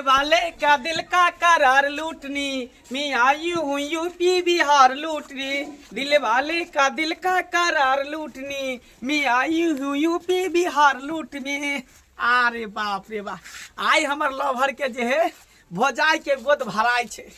वाले का दिल का करार लूटनी, मैं आई हूँ यूपी बिहार लूटनी। दिल वाले का दिल का करार लूटनी, मैं आई हूँ यूपी बिहार लूटनी। अरे बाप रे बाप, आई हमर लवर के जे है भौजाई के गोद भराई छे,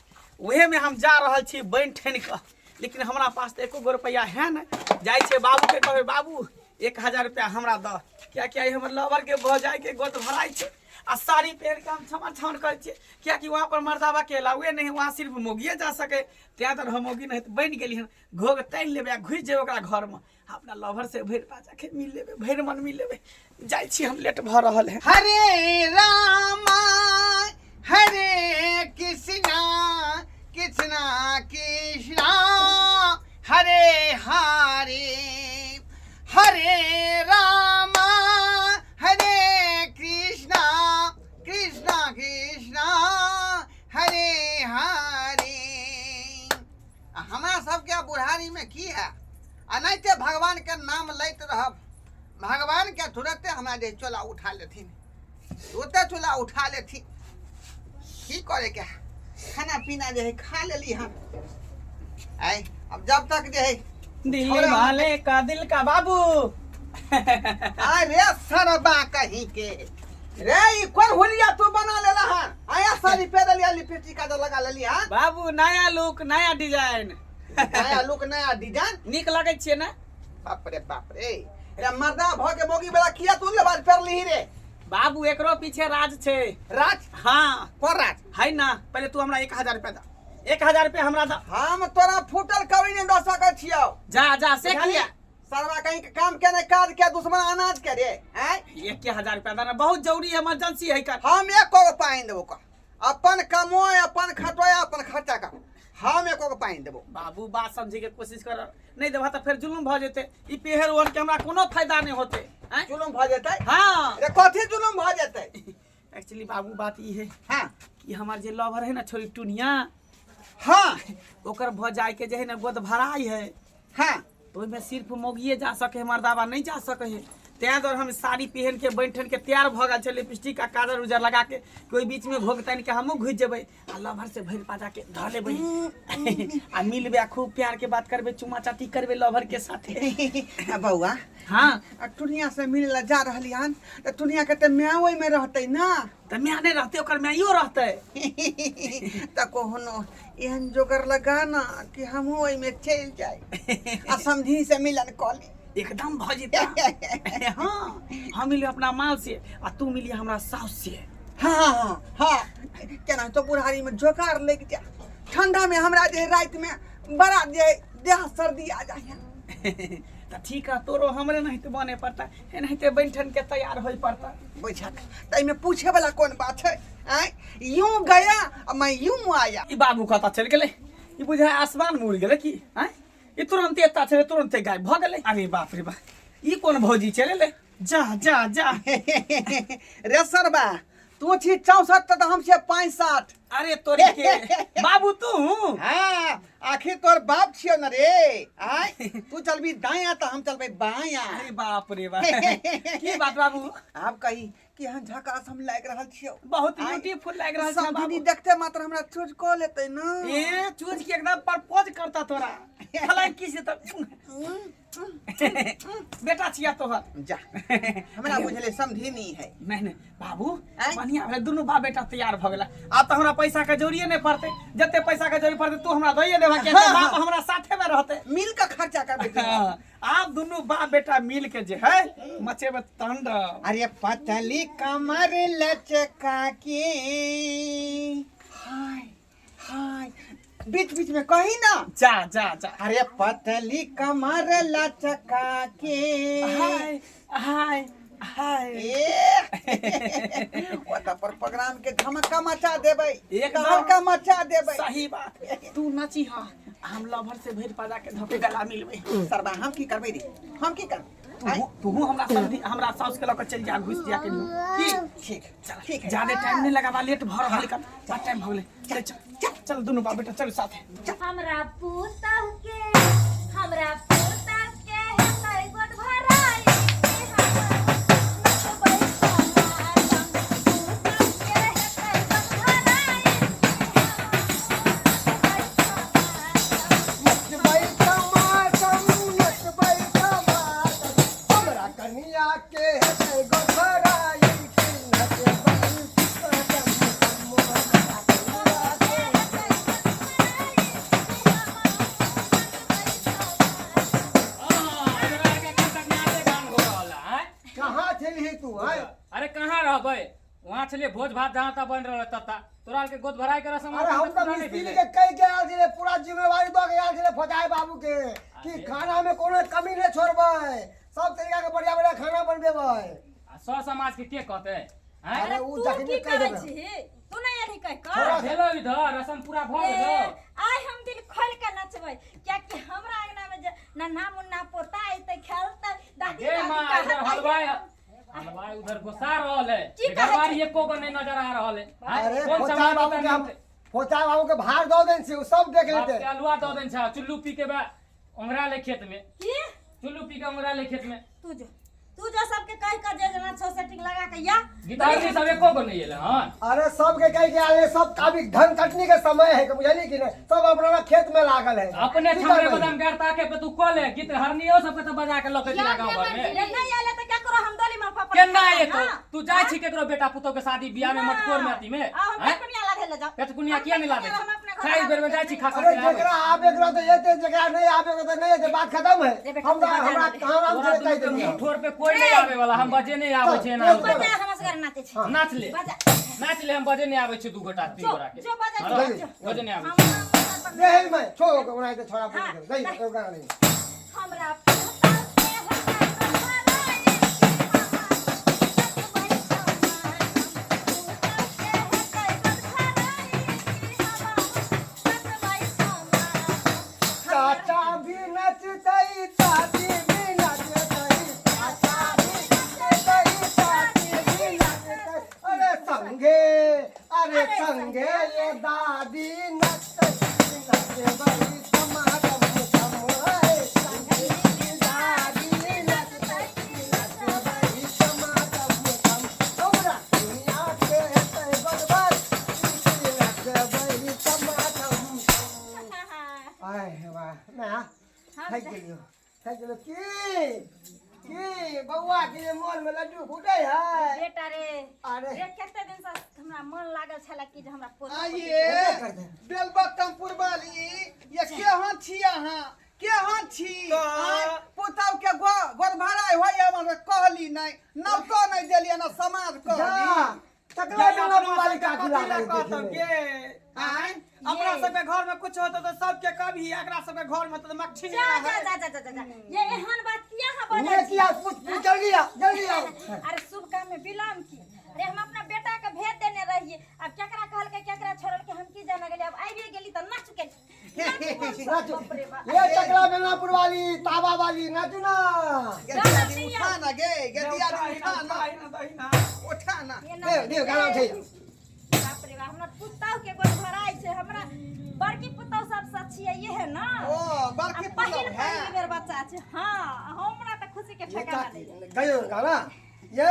उहे में हम जा रहल छी बन ठन के। लेकिन हमरा पास तो एको गो रुपया है न। जाय छे बाबू के कहबे बाबू 1000 रुपया हमरा द, क्या क्या हमर लवर के भौजाई के गोद भराई छे। आ साड़ी पहन के हम छमन छमन करे छे, क्या कि वहां पर मर्दावा के अलावे नहीं, वहां सिर्फ मोगिए जा सके। त्या तर हम मोगी नहीं तो बन गेली हन, घोग तैन लेबे, घुस जेबे ओकरा घर में, अपना लवर से भैर पाजा के मिल लेबे, भैर मन मिल लेबे। जाय छी हम, लेट भ रहल है। हरे रामा हरे कृष्णा कृष्णा कृष्णा हरे हरे, हरे रामा हरे कृष्णा कृष्णा कृष्णा हरे हरे। हमारा सबके बुढ़ारी में की है, अनैते भगवान के नाम लैत रहब, भगवान के तुरंते हमारा जे चोला उठा लेथिन, तुरंते चोला उठा लेथिन। की करे क्या, खाना पीना जो है खा लेली हम। आई अब जब तक जो है दिल वाले का दिल का बाबू। अरे सरबा कहीं के रे, ई कौन होलिया तू बना लेला हन? आया सारी पैदलिया लिपस्टिक का लगा लेली हन बाबू, नया लुक नया डिजाइन। नया लुक नया डिजाइन निक लगे छे ना। बाप रे रे मर्दा भ के मोगी वाला किया तू ले बात कर ली रे बाबू, एकरो पीछे राज छे। राज? हाँ कौन राज है ना। पहले तू हमरा 1000 रुपया दा, 1000 रुपया हमरा दा। हम तोरा फूटल कवरी ने दस सके छियो। जा जा से किया सरवा कहीं के काम के नहीं काज के दुश्मन अनाज के रे हैं। 1000 रुपया देना बहुत जरूरी है, इमरजेंसी है कर। हम एको पाइन देबो का, अपन कमोय अपन खटोय अपन खर्चा का, हम एको पाइन देबो। बाबू बात समझे के कोशिश कर, नहीं देबा तो फिर जुलुम भ जेते। ई पेहर ओन के हमरा कोनो फायदा नहीं होते। जुलुम भ जेतै? हाँ रे कथि जुलुम भ जेतै? एक्चुअली बाबू बात ई है हां कि हमार जे लवर है ना छोरी टुनिया, हां ओकर भौजाई के जे है ना गोद भराई है। हां तो में सिर्फ मोगिए जा सके, मर्दावा नहीं जा सके है। त्या दौर हम साड़ी पहन के बैठन के तैयार भ गल, लिपस्टिक का काजर उजर लगा के कोई बीच में घोग तन के हमहू घुस जेबे, आ लवर से भैर पाजा के ध लेबे आ मिलबे, खूब प्यार के बात करबे, चुमा चाटी करबे लवर के साथे। बउआ हाँ टुनिया से मिल ला जा रहली हन त टुनिया के त म्यां ओय में रहतै ना, त म्यां नहीं रहते, ओकर म्याइयो रहते। त कोनो एहन जोगर लगा ना कि हम ओय में चल जाए आ समझी से मिलन कॉली एकदम भ जेता। हाँ हम मिले अपना माल से आ तू मिली हमरा सास से। हाँ हाँ केना तो बुढ़ारी में जोकार लेके जा, ठंडा में हमरा जे रात में बड़ा जे देह सर्दी आ जाए। त ठीक है, तोरो हमरे नहीं तो बने पड़ता है, नहीं तो बैठन के तैयार होई पड़ता। बुझा तई में पूछे वाला कौन बात है? हैं यूं गया और मैं यूं आया। ई बाबू कता चल गेले, ई बुझा आसमान मुड़ गेले की। हैं ई तुरंत एता चले, तुरंत गायब भ गेले। अरे बाप रे बाप, ई कौन भौजी चले ले। जा जा जा। रे सरबा तू छी 64 त हम छे 65। अरे तोरी के बाबू तू। हाँ आखिर तोर बाप छियो न रे। आय तू चलबी दाया त हम चलबे बाया। अरे बाप रे बाप, की बात बाबू? आप कही कि हम झकास हम लाग रहल छियो, बहुत ब्यूटीफुल लाग रहल छै बाबू। सब देखते मात्र हमरा चूज क लेतै न। ए चूज के एकदम प्रपोज करता तोरा। फलाइ की से त बेटा छिया तोहर। जा हमरा बुझले समझी नहीं है। नहीं नहीं बाबू, बढ़िया है, दोनों बाप बेटा तैयार भ गेला। अब तो हमरा पैसा के जरूरी नहीं पड़ते, जते पैसा के जरूरी पड़ते तू हमरा दइए देबा के। बाप हमरा साथे में रहते, मिल के खर्चा करबे। आप दोनों बाप बेटा मिल के जे है मचेबे तांडव। अरे पतली कमर लचका के, हाय हाय बीच बीच में कही ना। जा जा जा। अरे पतली कमर लचका के, हाय हाय हाय। ओता पर प्रोग्राम के धमाका मचा देबै, एकदम धमाका मचा देबै। सही बात, तू नची। हाँ हम लवर से भैर पाजा के धपे गला मिलबे। सरबा हम की करबै रे, हम की करबै? तू हमरा समझी, हमरा साउस के लक चल जा, घुस जा के की। ठीक चल ठीक है, ज्यादा टाइम नहीं लगावा, लेट भ रहल का बहुत टाइम हो गेले। चल चल चल दोनों बाप बेटा चल साथे। हमरा पूतौ के, हमरा पूता के है गोद भराई के हम नचबै समार। पूतौ के है गोद लिए भोज भात जहाँ तक बन रहा तता तोरा के गोद भराई के रसम अरे हम तो मिस्त्री के कई के आल दिले पूरा जिम्मेवारी दो के आल दिले फटाए बाबू के कि खाना में कोनो कमी नहीं छोड़बै सब तरीका के बढ़िया बढ़िया खाना बनबेबै सौ समाज के कहते हैं अरे तू उ जखनी की कह करे देबै छी तू नहीं यही कह थोड़ा कर भेलो इधर रसम पूरा भ गेलो आइ हम दिल खोल के नचबै क्या कि हमरा अंगना में जे नन्हा मुन्ना पोता आइते खेलते दादी ए मां दादी इधर कहत हलवाई हलवाई उधर घुसा रहल है की घर कहै बार छी? एको को नहीं नजर आ रहल है अरे कौन फटाए समाज बाबू के हम का फटाए बाबू के भार दो देन से उ सब देख बाप लेते के अलुआ दो देन छा चुल्लू पी के बा ओंगरा ले खेत में की चुल्लू पी के ओंगरा ले खेत में तू जो सबके कह कर जे जना छो सेटिंग लगा के या गिटारी सब एको को नहीं एले हां अरे सब के कह के आले सब काबी धन कटनी के समय है बुझली कि नहीं सब अपना खेत में लागल है अपने की छमरे करबै? बदाम गाड़ता के पे तू कॉले गीत हरनियो सब के तो बजा के लके दिला गांव भर में नहीं आले त क्या करो हम डोली में पापा केना आए तो तू जाय छी केकरो बेटा पुतो के शादी बियाह में मटकोर में आती में हम हैं कनिया ला ले जाओ पेटकुनिया किया नहीं लादे खाई बेर में जाय छी खा अरे के आवे जकरा आबे करो तो येते जकरा नहीं आबे करो तो नहीं येते बात खत्म है हम हमरा कहां राम तोरा से कह दुनू के देनी मुंह ठोर पे कोई नहीं आवे वाला हम बजे नहीं आवे छे ना बजा हम असगर नाचे छी नाच ले बजा नाच ले हम बजे नहीं आवे छे दू गोटा तीन गोटा के जो बजा हाँ, जो बजे नहीं आवे हम नहीं मैं छोड़ के उनाई तो छोड़ा बोल दे नहीं एगो गाना नहीं हमरा पोता के होता चाचा भी नचतई चाची भी नचतई चाचा भी नचतई चाची भी नचतई अरे संगे ये दादी नचतई नचबई समागम समय संगे ये दादी नचतई नचबई समागम हमरा दुनिया के तय बरबर नचबई समागम आय वाह ना थक गेलियो की बउआ के मोन में लड्डू फूटे है बेटा रे अरे रे कते दिन से हमरा मन लागल छला कि जे हमरा पोता आइए बेलबत्तमपुर वाली ये केहन छी अहाँ केहन छी पुतौ के गोर भराई होइए मतलब कहली नहीं नव तो नहीं देलिए ना समाज कहली तकला वाला वाली का खिला आय अपना सबके घर में कुछ होता तो सबके कभी एकरा सबके घर में तो मक्खी जा नहीं जा रहे। जा जा जा ये एहन बात किया है ये किया पूछ जल्दी आओ अरे शुभ काम में विलम्ब की अरे हम अपना बेटा के भेज देने रहिए अब केकरा कहल के केकरा छोड़ल के हम की जाने गेली अब आइबे गेली त नाच के नाचो ये तकला बेलनापुर वाली ताबा वाली नाचू ना गेदिया दी उठा ना गे गेदिया दी उठा ना दे गाना उठे बाप रे बाप हमरा पुतौ के गोड़ भराई छै हमरा बड़की पुतौ सब सचिए ये है ना ओ बड़की पुतौ है पहिल बेर बच्चा छै हां हमरा त खुशी के ठिकाना नहीं गयो गाना ये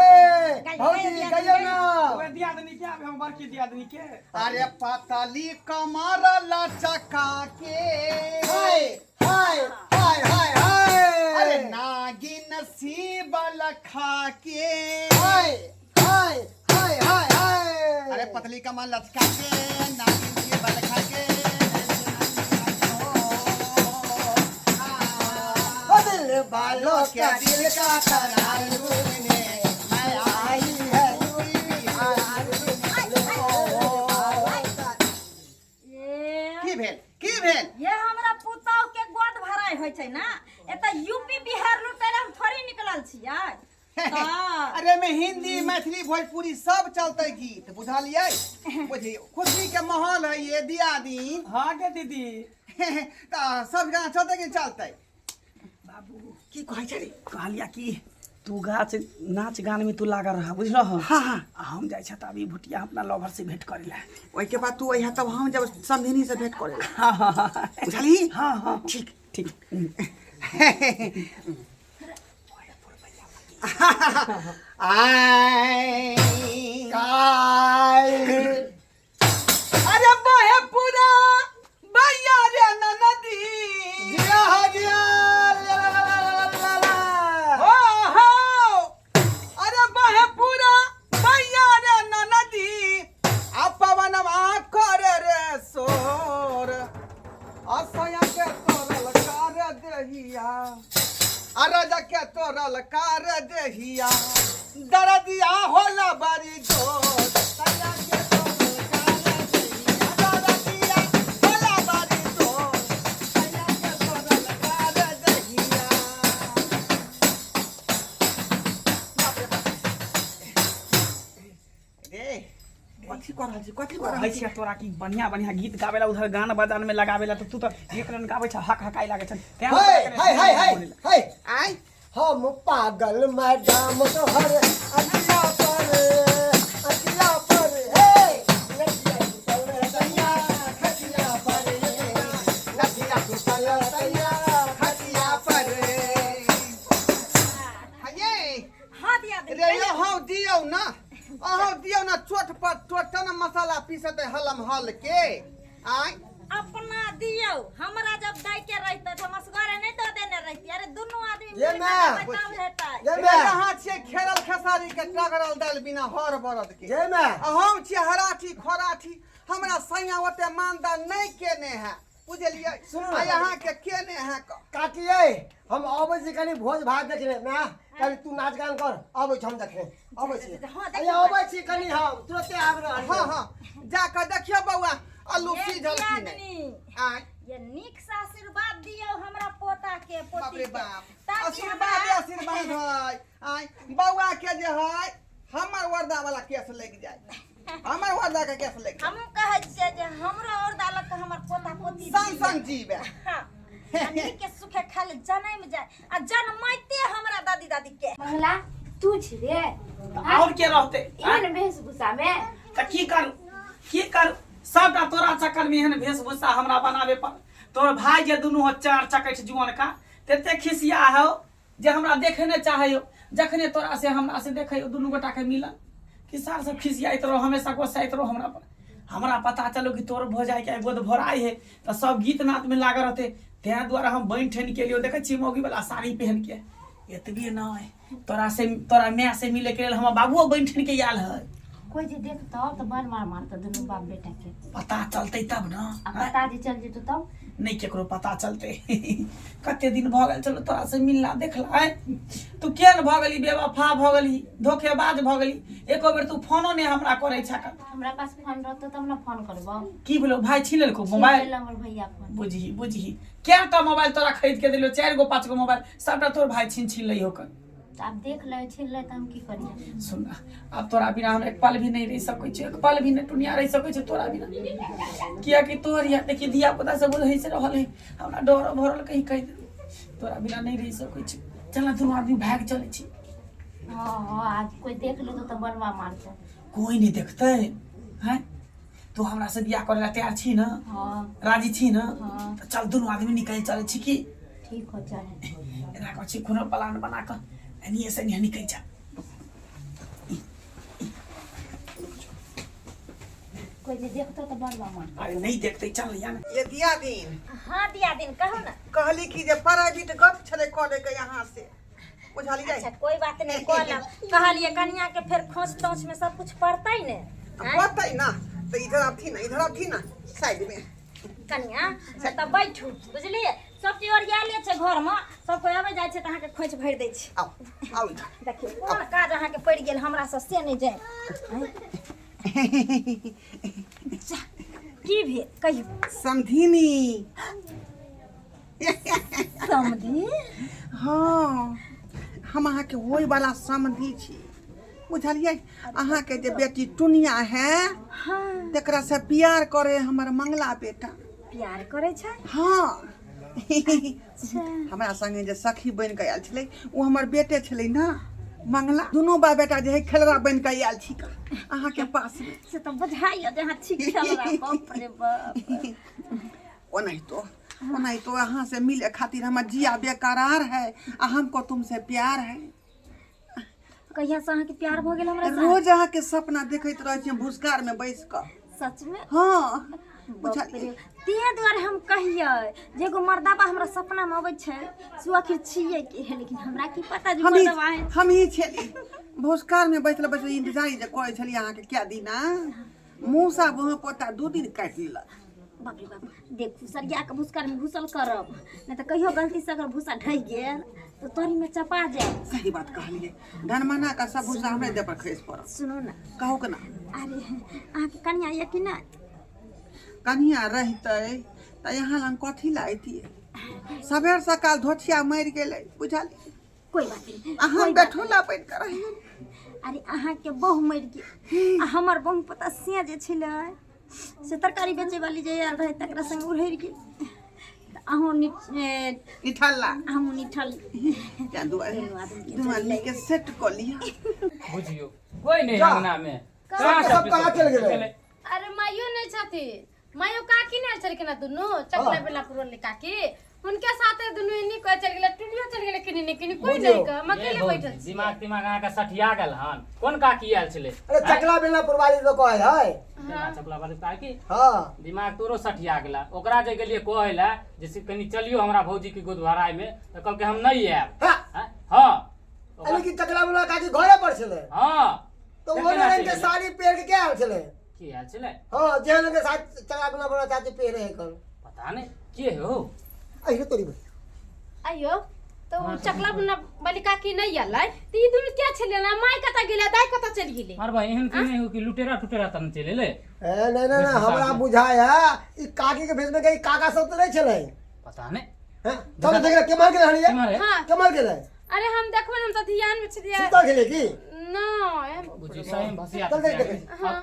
भौजी गयो ना ओए दिया दनी क्या हम बड़की दिया दनी के अरे पतली कमर लचका के हाय हाय हाय हाय हाय अरे नागिन सी बल खा के हाय हाय हाय हाय हाय अरे पतली कमर लचका के नागिन सी बल खा के ओ दिल बालों क्या का दिल का करार लूटने मैं आई है की भेल ये हमरा पुतौ के गोद भराई होय छै ना एत यूपी बिहार लुटै हम थोड़ी निकलल छियै अरे में हिंदी मैथिली भोजपुरी सब चलते गीत बुझलिए बुझिए खुशी के माहौल है ये दिया दी हाँ के दीदी सब गाना चलते कि चलते बाबू की कहै छै रे कहलिया कि तू गाछ नाच गान में तू लागा रहा बुझलह हाँ हाँ हम जाय छ त अभी भुटिया अपना लवर से भेंट करे ला ओइ के बाद तू अइहा तब हम जब समधिनी से भेंट करे हाँ हाँ हाँ बुझली हाँ हाँ ठीक ठीक आय काय अरे बहे पूरा भैया रे नदी जिया हो जिया ला हो हो अरे बहे पूरा भैया रे नदी आ पवनवा करे रे सोर असया के तोरल कर देहिया आ राजा के तोरल कर देहिया दरदिया होला बड़ी जोर कहै छियै तोरा की बढ़िया बढ़िया गीत गावेला उधर गाना बजान में लगावेला तो तू तो एक रन गाबै छ हक हकाई लागे छ हाय आय हम पागल मैडम तोहर अखिया पर हे नदिया चल रैया खटिया पर नदिया चल रैया खटिया पर हये हाँ दिया दे रे यो हौ दियो ना चोट पर टोटन मसाला पीसते हलम हल के आय अपना दियो हमरा जब दाई के रहते तो मसगरे नहीं दो देने रहती अरे दोनों आदमी ये मैं बताओ रहता है ये ये मैं यहाँ छे खेरल खेसारी के टगरल दल बिना हर बरद के ये मैं हम छे हराठी खोराठी हमरा सैया ओते मानदार नहीं केने है बुझलिए सुनो आ यहाँ के केने है काटिए हम आबै छी कनी भोज भात देखने ना कल तू नाच गान कर आबै छी हम देखने आबै छी अरे आबै छी कनी हम तुरंते आब रहल हाँ हाँ जाकर देखियो बउआ आलू सीझल की नहीं आय ये नीक से आशीर्वाद दियो हमरा पोता के बाप पोती रे के बाप ताकि आशीर्वाद है आय बउआ के जे है हमर वरदा वाला केस लग जाए हमर वरदा के केस लग जाए हम कहै छियै जे हमरो और दालक हमर पोता पोती संग संग जीवे हां नीक के सुखे खाली जनम जाए आ जनमैते हमरा दादी दादी के मंगला तू छी रे और के रहते एहन वेशभूषा में त की करू सबटा तोरा चक्कर में एहन वेशभूषा हमरा बनावे पर तोर भाई जे दुनू हो चार चकैठ जुआन का तेते खिसिया हो जे हमरा देखे न चाहे हो जखने तोरा से हमरा से देखे हो दुनू गोटा के मिलन कि सार सब खिसियाइत रहो हमेशा गोसाइत रहो हमरा पर हमरा पता चलो कि तोर भोजाई के गोद भराई है तो सब गीत नाद में लाग रहते ते द्वारा हम बन ठन के लिए देखे छी मौगी वाला साड़ी पहन के एतबे न है तोरा मैं से मिले के हम बाबुओ बन ठन के आयल है कोई जे देखतो तो बड़ मार मारतो दुनू बाप बेटा के पता चलते तब न अब पता जे चल जेतो तब नहीं केकरो पता चलते कते दिन भ गेल चलो तोरा से मिलना देखला तू केन भ गेली बेवफा भ गेली धोखेबाज भ गेली एको बेर तू फोनो ने हमरा करे छक हमरा पास फोन रहतो तब ना फोन करबो की बोलो भाई छीन लेलको मोबाइल हमर भैया फोन बुझी केटा मोबाइल तोरा खरीद के दिलो 4 गो 5 गो मोबाइल सबटा तोर भाई छीन लई होकर आप देख ले छिन ले त हम की करिए सुन अब तोरा बिना हम एक पल भी नहीं रह सकै छी एक पल भी नहीं दुनिया रह सकै छी तोरा बिना किया कि तोर या देखि दिया पता से बोल है से रहल है हमरा डर भरल कहीं कह दे तोरा बिना नहीं रह सकै छी चल दुनू आदमी भाग चले छी हां आज कोई देख ले तो बड़वा मारतो कोई नहीं देखते हैं तू हमरा से बियाह करे ला तैयार छी ना हां राजी छी ना हां तो चल दुनू आदमी निकल चले छी की ठीक हो चल एना को छी कोनो प्लान बना के एनी से नहीं निकल जा कोई जे देखतो तो बड़वा मारतो अरे नहीं देखते चल यार ये दिया दिन हां दिया दिन कहो ना कहली कि जे प्राइवेट गप छले करे के यहाँ से बुझाली जाए अच्छा कोई बात नहीं कहला कहलिए कन्या के फिर खोज तोछ में सब कुछ पड़तै ने पता ना तो इधर अब थी ना साइड में कन्या तब बैठू बुझलिए सब चीज ओरियाले छै घर में सब कोई आबे जाय छै त अहाँ के खोज भर दै छी आओ देखिए कोन काज अहाँ के पड़ गेल हमरा से नहीं जाए की भेल कहियो समधिनी समझी हाँ हम अहाँ के होय वाला समधि छी बुझलिए अहाँ के जे बेटी टुनिया है हां तेकरा से प्यार करे हमर मंगला बेटा प्यार करे छै हाँ हमरा संगे जे सखी बन के आयल छलै वो हमर बेटे छलै ना मंगला दुनू बा बेटा जे है खेलरा बन के आयल छी अहाँ के पास में से तो बुझाइयो जे हां ठीक खेलरा बाप रे बाप ओनाही तो अहाँ से मिले खातिर हमर जिया बेकरार है आ हमको तुमसे प्यार है कहिया से अहाँ के प्यार भ गेल हमरा से रोज अहाँ के सपना देखैत रहै छी भूसकार में बैस कर सच में हाँ बुझलिए ते द्वारे हम कहिए जे एगो मर्दाबा हमरा सपना में अबै छै से आखिर छियै कि है लेकिन हमरा की पता जे मर्दाबा है हम ही छली भूसकार में बैठल इंतजार जे करै छली अहाँ के क्या दिना मूसा बुह पोता 2 दिन काट लेलक बाप रे बाप देखू सरिया के भूसकार में घुसल करब नहीं तो कहियो गलती से अगर भूसा ढहि गेल तो तोरी में चपा जाए सही बात कहलिए धनमना का सब भूसा हमरे दे पर खैस पड़ल सुनो ना कहू के ना अरे अहाँ के कन्या ये कि ना कन्या रहते त यहाँ लंग कथी लाइती सबेर सकाल धोछिया मर गेलै बुझली कोई बात नहीं अहाँ बैठोला बैठ कर रहिए अरे अहाँ के बहु मर गेल आ हमर बहु पता से जे छलै से तरकारी बेचे वाली जे आयल रहे तकरा संग उड़हर गेल अहूँ निठल्ला हमहूँ निठल क्या दू आदमी के सेट कर लिया बुझियो कोई नहीं जा। अंगना में सब कहाँ चल गेले? अरे माइयो नहीं छथि माइयो काकी नहीं चल के ना दुनु चकला बेला पुरन काकी उनके साथे दुनु इन्हीं को चल गेले टुलियो चल गेले किनी कोई नहीं का हम अकेले बैठल छी दिमाग अहाँ के सठिया गेल हन कोन काकी आयल छले अरे चकला बेला पुरवाली लोग है चपला वाली काकी हाँ दिमाग तोरो सठिया गेला ओकरा जे गेलिए कहै ला जैसे कनी चलियो हमरा भौजी के गोद भराई में तो कहल के हम नहीं आएब हाँ। हां अरे की चकला बेला काकी घरे पर छले हां तो वो रंग के साड़ी पहन के क्या आयल छले? की आयल छले हाँ जे रंग के साथ चकला बेला बड़ा चाची पहने है कल पता नहीं के हो अरे तोरी भाई अयो तो चकला बुना वाली काकी नहीं आलै त ई दुनु क्या छले ना माई कता गेले दाई कता चल गेले मार भाई एहन के नहीं हो कि लुटेरा टुटेरा तन चले ले ए नहीं हमरा बुझाया ई काकी के भेज में गई काका सब तो नहीं चले पता नहीं हैं चल देख के मार के हनिया मारे हां के मार के ले अरे हम देखबन हम त ध्यान में छलिए सीता खेले की ना बुझी सही भसिया चल देख देख हां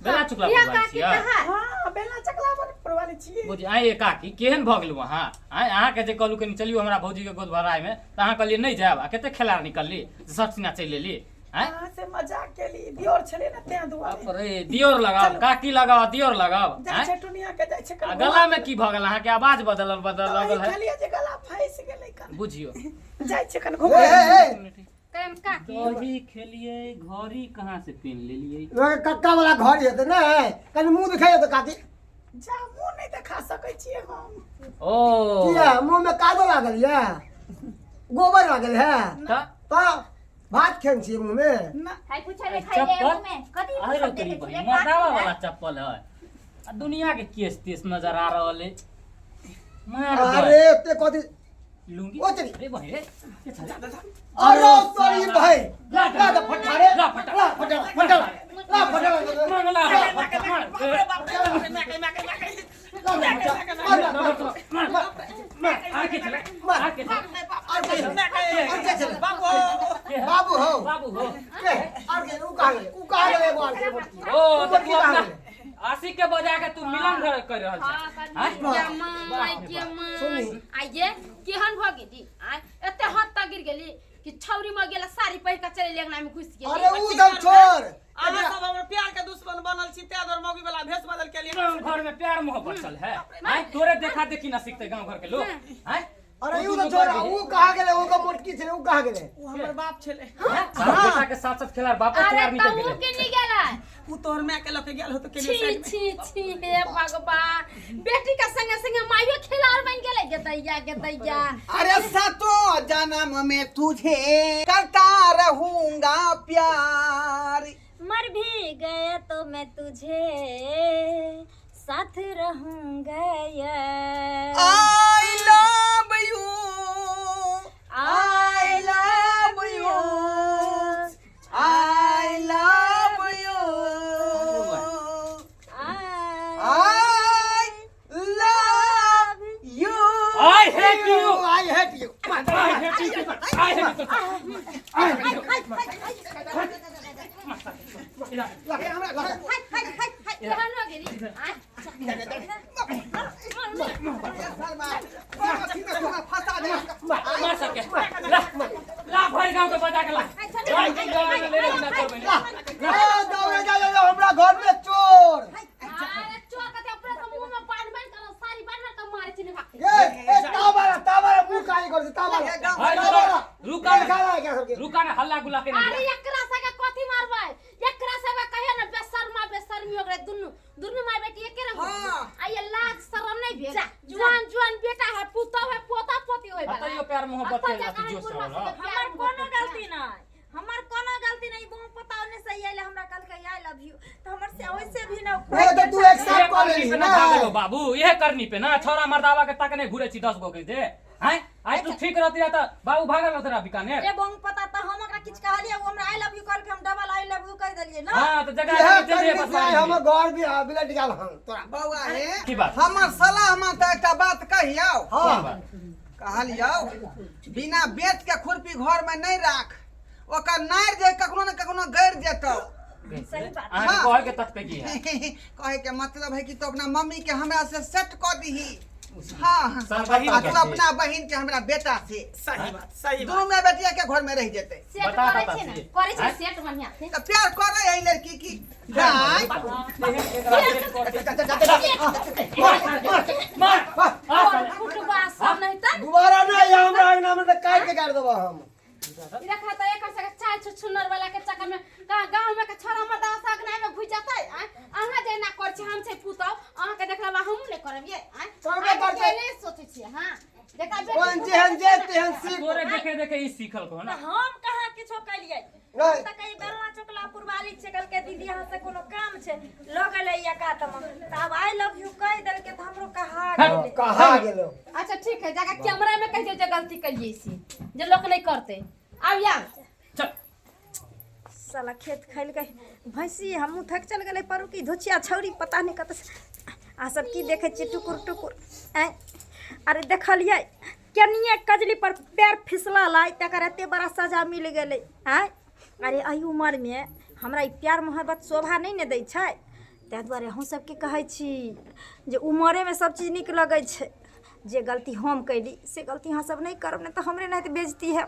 बेला चुकला या परवाली काकी छिया कहा हाँ बेला चकला परवाली छिए बुझी आए काकी केहन भ गेलु वहां आए अहाँ के जे कहलु कनी चलियो हमरा भौजी के गोद भराई में त अहाँ कहलिए नहीं जाब आ केते खेलार निकलली सटसिना चल लेली हैं कहाँ से मजाक केली दियोर छले ना तें दुआरे अरे दियोर लगाव काकी लगाव दियोर लगाव जाय हैं छै टुनिया के जाय छै आ गला में की भ गेल अहाँ के आवाज बदल लगल है कहलिए जे गला फैस गेलै कन बुझियो जाय छै कन ए घुमा ए कम काकी दही खेलिए घड़ी कहाँ से पहन लेलिए ए कक्का वाला घर है तो ना कनी मुंह दिखाई तो काकी जा मुंह नहीं देखा सकै छियै हम ओ किया मुंह में कादो लागल या गोबर लागल है त तो भात खेन छी मुंह में ना हाय पूछले खाई ले चप्पल में कथी अरे सब तेरी देखे बहिन छले मर्दावा वाला चप्पल है आ दुनिया के केस तेस नजर आ रहल है मार दे अरे ते कथी लूंगी ओ तेरी अरे बहिन रे के छ अरे सॉरी भाई ला ला फटारे ला फटा ला फटा ला फटा मार ला आके चले आके चले बाबू हो बाबू हो आगे उ कहा गए बाल के ओ तो तू अपना आशिक के बजा के तू मिलन घर कर रहल छ आइये केहन भ गेली आ एते हाथ तक गिर गेली कि छौरी म गेला साड़ी पहिर के चले लेगना में घुस गेली अरे उ सब छोड़ अहाँ सब हमर प्यार के दुश्मन बनल छी ते दर मौगी वाला भेष बदल के लिए गांव घर में प्यार मोहब्बत चल है हैं तोरे देखा देखी ना सीखते गांव घर के लोग हैं अरे उ तो छोड़ उ कहा गए उ का मोटकी छे उ कहा गए उ हमर बाप छले बेटा के साथ साथ खेलार बापो अरे खेलार निकल तू गेले के नहीं गेला उ तोहर माय के लके गेल हो तो के छी लिए छी हे भगवान बेटी का संगे संगे माइयो खिलाड़ बन गेले गेतैया अरे सातो जन्म में तुझे करता रहूंगा प्यार मर भी गया तो मैं तुझे साथ रहूंगा यार I love you I love you I love you I love you I hate you I hate you I hate you I hate you लगे हमरा लगे केहन हो गेली आ मार सके ला भाई गांव के बजा के ला गांव के ले ले ना करबे ए दौड़े जा हमरा घर में चोर अरे चोर कते अपने तो मुंह में बांध बांध कर सारी बांध बांध कर मारे छिने भाग ए ताबारा मुंह काई कर ताबारा रुका खाला क्या सबके रुका ना हल्ला गुला के अरे एकरा से के कथी मारबै एकरा से कहे ना बेशर्मी ओकरे दुनु माय बेटी एके रंग हाँ। आ ये लाज शरम नहीं भेल जुआन बेटा है पुतो है पोता पोती होय वाला बताइयो प्यार मोहब्बत के लाती जोश रहा हमर कोनो गलती नहीं बहु पता होने से आइले हमरा कल के आई लव यू तो हमर से वैसे भी ना ए तो तू एक साथ कर करनी लेली पे ना ना भागलो बाबू यह करनी पे ना छोरा मर्दावा के तक ने घुरे छी 10 गो के दे हैं आज तू ठीक रहती रहा त बाबू भागल तोरा बीकानेर ए बहु पता तो हम ओकरा किछ कहलिए वो हमरा आई लव यू कल के हम डबल आई लव यू कह देलिए ना हां तो जगह यह जे जे करनी बस से हमर घर भी बिलट गेल हम तोरा बौआ हे की बात हमर सलाह में तो एकटा बात कहियो हां कहलियो बिना बेच के खुरपी घर में नहीं राख ओकर नार जे कखनो न कखनो गड़ जेतौ सही बात। अहाँ के कहे के तक पे की है कहे के मतलब है कि तो अपना मम्मी के हमरा से सेट कर दीही। हाँ सन बहिन आ के तू अपना बहिन के हमरा बेटा से सही बात सही दोनों में बेटिया के घर में रह जेते। सेट बता करे बता छै ना, से। करे छै आँय? सेट बढ़िया से। तो प्यार करे है लड़की की दाई कुटुबा सब नहीं त दोबारा नहीं हमरा अंगना में तो काट के गाड़ देबो हम। देखा त एकर से चाय छुछुनर वाला के चक्कर में का गांव में के छोरा मर्दा सगना में घुस जातै। अहाँ जे ना कर छी हम छै पुतौ अहाँ के देखला हम नहीं करब ये। करबे करतै। नहीं सोचै छी हां देखा कोन जेहन जे तेहन सीख। तोरे देखे देखे ई सीखल को ना हम कहाँ किछो कलियै। नहीं। त कहीं बेलना चोकला पुरवाली छै कल के दीदी यहाँ से कोनो काम छै ल गेलै या काटम त अब आई लव यू कह देल के त हमरो कहा गेलै। कहा गेलो। अच्छा ठीक है जाके कैमरा में कह दे जे गलती करिए सी जे लोग नहीं करते। अब या चल साला खेत खैल के भैंसी हमहू थक चल गेलै परू की धोचिया छौरी पता नहीं कत आ सब की देखे छियै टुकुर टुकुर। अरे देखलिए केनिए कजली पर पैर फिसला लाई तकर एते बड़ा सजा मिल गेलै। अरे एहि उम्र में हमरा ई प्यार मोहब्बत शोभा नहीं ने दै छै ताहि दुआरे हम सबके कहै छी जे उमरे में सब चीज नीक लगै छै। जे गलती हम कैली से गलती अहाँ सब नहीं करब नहीं तो हमरे नहीं बेइज्जती है।